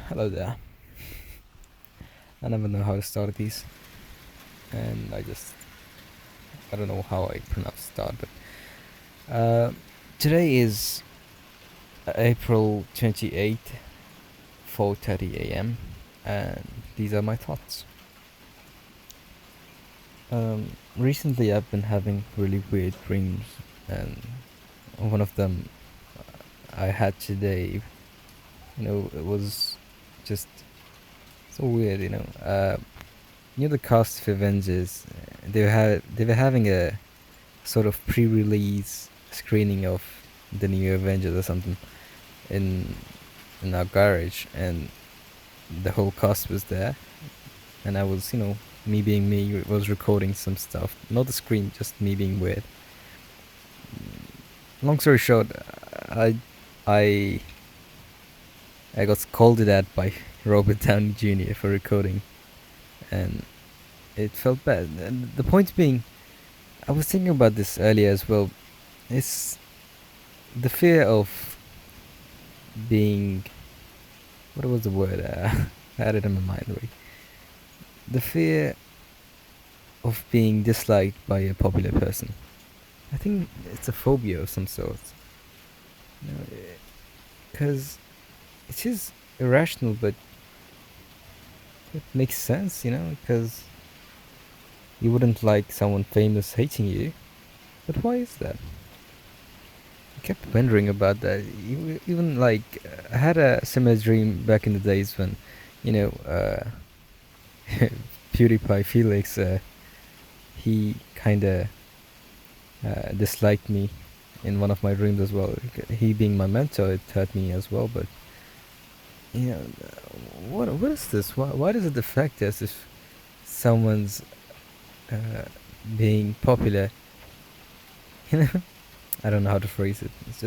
Hello there. I never know how to start these, and I don't know how I pronounce start, but today is April 28th, 4:30 a.m., and these are my thoughts. Recently, I've been having really weird dreams, and one of them I had today. It was just so weird. The cast of Avengers. They were having a sort of pre-release screening of the new Avengers or something in in our garage, and the whole cast was there, and I was, me being me, was recording some stuff, not the screen, just me being weird. Long story short, I I I got scolded at by Robert Downey Jr. for recording, and it felt bad. And the point being, I was thinking about this earlier as well. It's the fear of being, what was the word? I had it in my mind. Wait. The fear of being disliked by a popular person. I think it's a phobia of some sort. Because it is irrational, but it makes sense, because you wouldn't like someone famous hating you. But why is that? I kept wondering about that. Even like, I had a similar dream back in the days when, you know, uh, PewDiePie Felix, he kind of disliked me in one of my dreams as well. He being my mentor, it hurt me as well. But you know, what is this? Why does it affect us if someone's uh, being popular? You know, I don't know how to phrase it. It's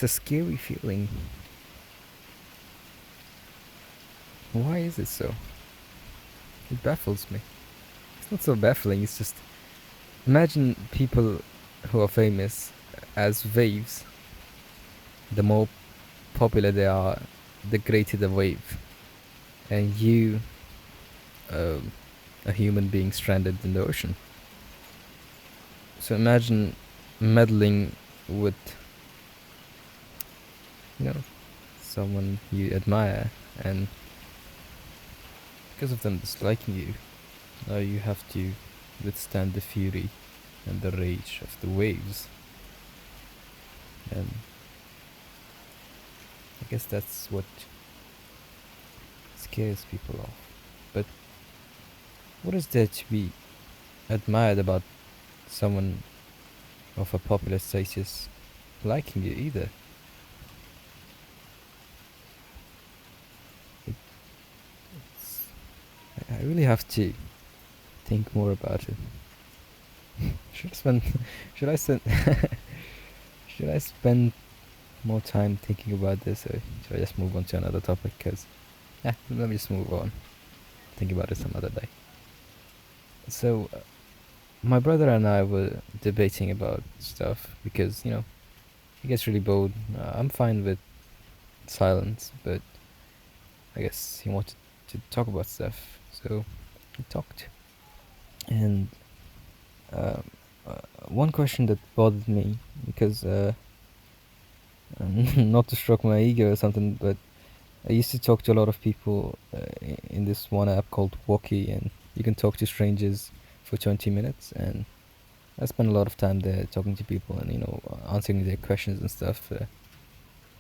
a scary feeling. Why is it so? It baffles me. It's not so baffling. It's just, imagine people who are famous as waves. The more popular they are, the greater the wave. And you, um, a human being stranded in the ocean. So imagine meddling with, you know, someone you admire, and because of them disliking you, now you have to withstand the fury and the rage of the waves. And I guess that's what scares people off. But what is there to be admired about someone of a popular status liking you either? It, it's, I really have to think more about it. Should I spend? Should I spend? Should I spend more time thinking about this, or should I just move on to another topic? Cause yeah, let me just move on. Think about it some other day. So my brother and I were debating about stuff because he gets really bored. I'm fine with silence, but I guess he wanted to talk about stuff, so we talked. And uh, one question that bothered me, because not to stroke my ego or something, but I used to talk to a lot of people in this one app called Walkie, and you can talk to strangers for 20 minutes. And I spent a lot of time there talking to people and answering their questions and stuff.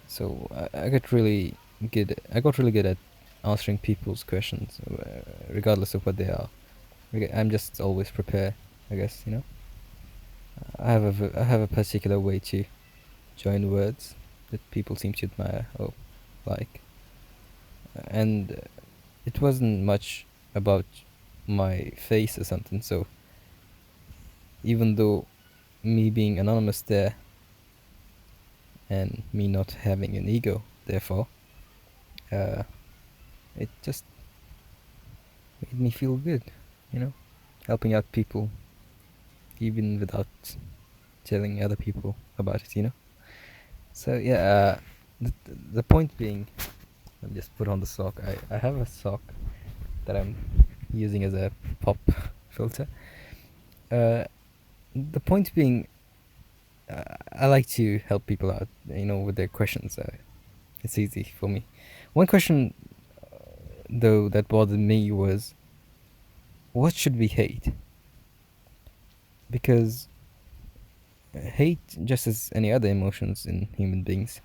So I got really good. I got really good at answering people's questions, regardless of what they are. I'm just always prepared. I guess I have a particular way to join words that people seem to admire or like, and it wasn't much about my face or something. So even though me being anonymous there and me not having an ego, therefore, uh, it just made me feel good, helping out people even without telling other people about it. So yeah, the point being, let me just put on the sock. I have a sock that I'm using as a pop filter. Uh, the point being, I like to help people out, with their questions. It's easy for me. One question, though, that bothered me was, what should we hate? Because hate, just as any other emotions in human beings,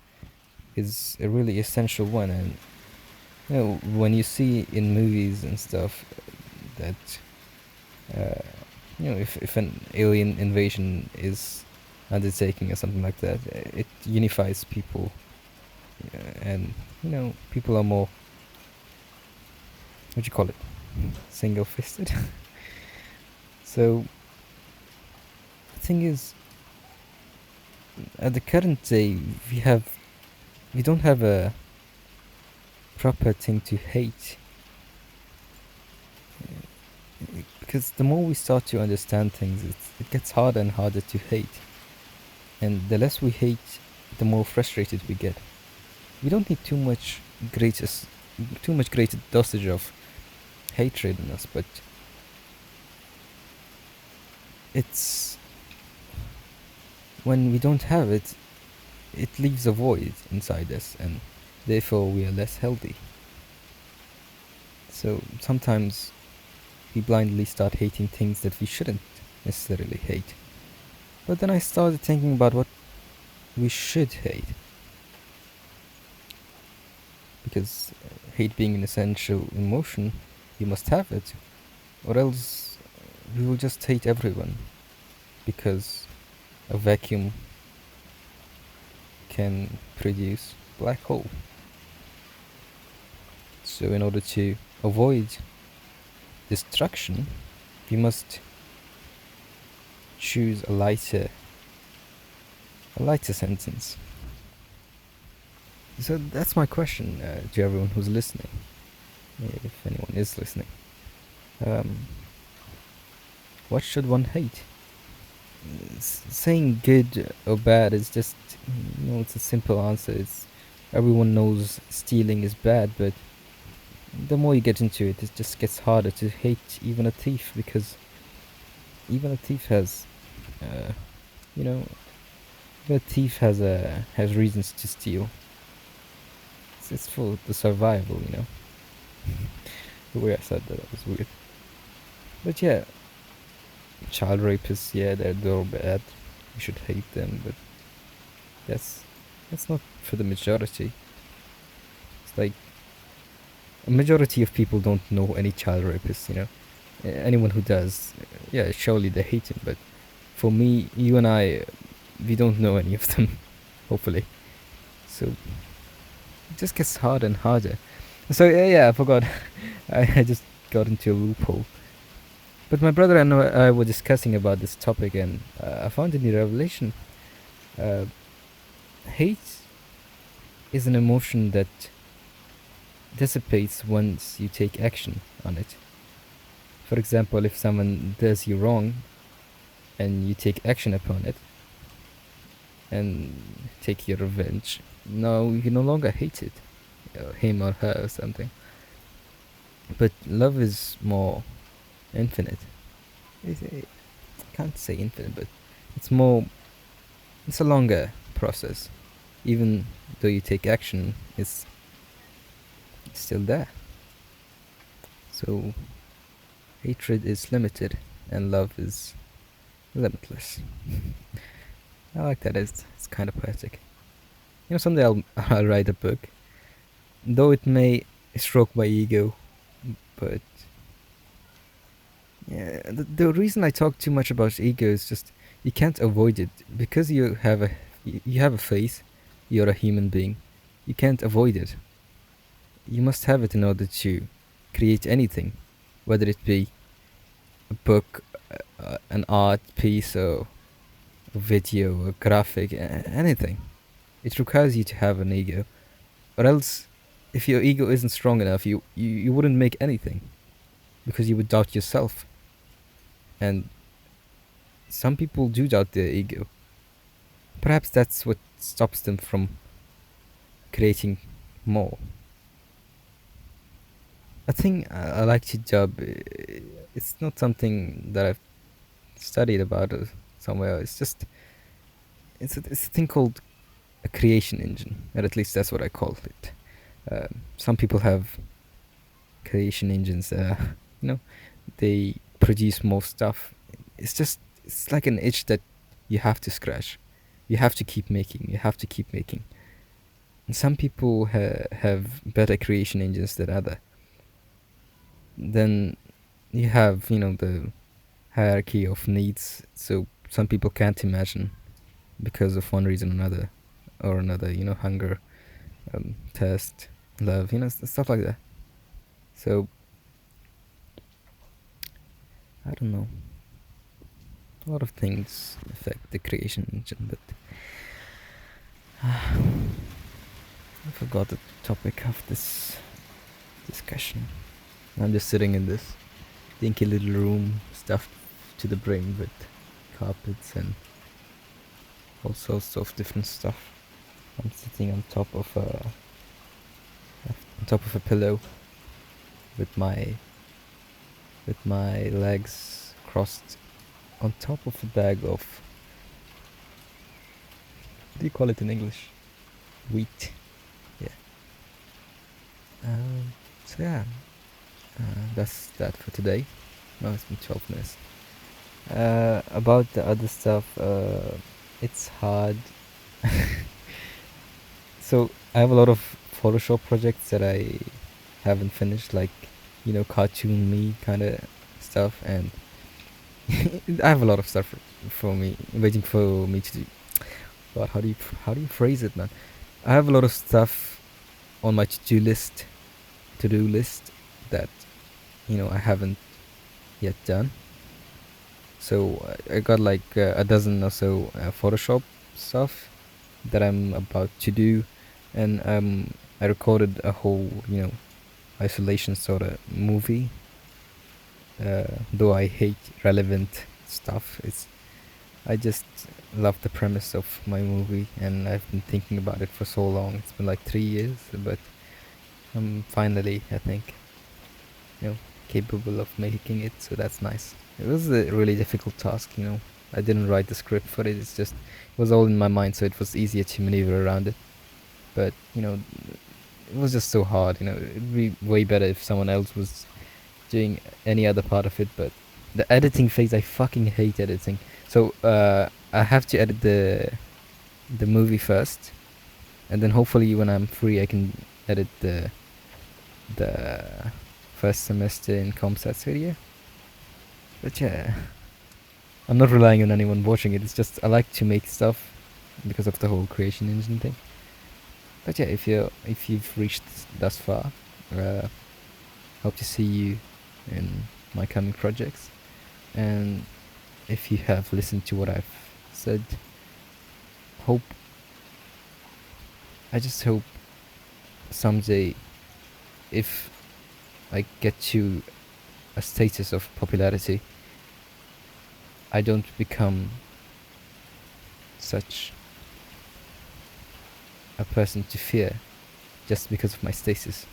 is a really essential one. And when you see in movies and stuff that if an alien invasion is undertaking or something like that, it unifies people, and people are more, what do you call it, single-fisted. So the thing is, at the current day, we don't have a proper thing to hate, because the more we start to understand things, it gets harder and harder to hate, and the less we hate, the more frustrated we get. We don't need too much greater dosage of hatred in us, but it's when we don't have it, it leaves a void inside us, and therefore we are less healthy. So sometimes we blindly start hating things that we shouldn't necessarily hate. But then I started thinking about what we should hate, because hate being an essential emotion, you must have it, or else we will just hate everyone, because a vacuum can produce black hole. So in order to avoid destruction, we must choose a lighter sentence. So that's my question to everyone who's listening, if anyone is listening. What should one hate? Saying good or bad is just, it's a simple answer. Everyone knows stealing is bad, but the more you get into it, it just gets harder to hate even a thief, because even a thief has, even a thief has reasons to steal. It's for the survival, The way I said that was weird. But yeah, child rapists, yeah, they're all bad. We should hate them, but that's not for the majority. It's like a majority of people don't know any child rapists, Anyone who does, yeah, surely they hate him. But for me, you and I, we don't know any of them, hopefully. So it just gets harder and harder. So yeah, I forgot. I just got into a loophole. But my brother and I were discussing about this topic, and I found in the revelation, hate is an emotion that dissipates once you take action on it. For example, if someone does you wrong and you take action upon it and take your revenge, now you no longer hate it, him or her or something. But love is more infinite. I can't say infinite, but it's a longer process. Even though you take action, it's still there. So hatred is limited and love is limitless. I like that. It's kind of poetic. Someday I'll write a book, though it may stroke my ego, but yeah, the reason I talk too much about ego is just you can't avoid it, because you have a face. You're a human being. You can't avoid it. You must have it in order to create anything, whether it be a book, an art piece, or a video, a graphic, anything. It requires you to have an ego, or else, if your ego isn't strong enough, you wouldn't make anything, because you would doubt yourself. And some people do doubt their ego. Perhaps that's what stops them from creating more. I think I like hijab. It's not something that I've studied about somewhere. It's just it's a thing called a creation engine, or at least that's what I call it. Some people have creation engines. You know, they produce more stuff. It's like an itch that you have to scratch. You have to keep making. You have to keep making. And some people have better creation engines than other. Then you have the hierarchy of needs. So some people can't imagine because of one reason or another, hunger, thirst, love, stuff like that. So I don't know. A lot of things affect the creation engine, but I forgot the topic of this discussion. I'm just sitting in this dinky little room stuffed to the brim with carpets and all sorts of different stuff. I'm sitting on top of a pillow with my legs crossed on top of a bag of, what do you call it in English? Wheat. Yeah. So yeah, that's that for today. Now it's been 12 minutes. About the other stuff, it's hard. So I have a lot of Photoshop projects that I haven't finished, like cartoon me kind of stuff, and I have a lot of stuff for me waiting for me to do. But how do you phrase it, man? I have a lot of stuff on my to-do list that I haven't yet done. So I got like a dozen or so Photoshop stuff that I'm about to do, and I recorded a whole isolation sort of movie. Though I hate relevant stuff, I just love the premise of my movie, and I've been thinking about it for so long. It's been like 3 years, but I'm finally, I think, capable of making it. So that's nice. It was a really difficult task. I didn't write the script for it. It was all in my mind, so it was easier to maneuver around it. But it was just so hard. It'd be way better if someone else was doing any other part of it. But the editing phase, I fucking hate editing. So I have to edit the movie first, and then hopefully when I'm free, I can edit the first semester in ComStats video. But yeah, I'm not relying on anyone watching it. It's just I like to make stuff because of the whole creation engine thing. But yeah, if you've reached thus far, hope to see you in my coming projects. And if you have listened to what I've said, I just hope someday, if I get to a status of popularity, I don't become such a person to fear just because of my status.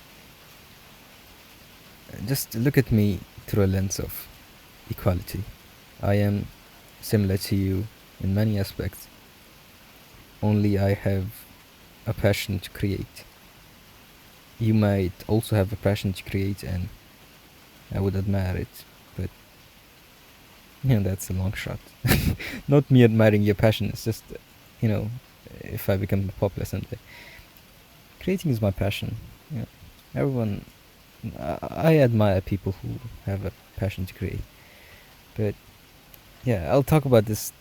Just look at me through a lens of equality. I am similar to you in many aspects, only I have a passion to create. You might also have a passion to create, and I would admire it, but that's a long shot. Not me admiring your passion, it's just, if I become popular someday. Creating is my passion. Everyone, I admire people who have a passion to create. But yeah, I'll talk about this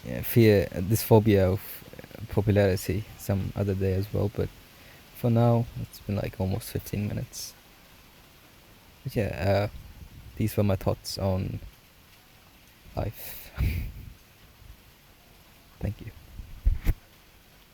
this phobia of popularity some other day as well. But for now, it's been like almost 15 minutes. But yeah, these were my thoughts on life. Thank you.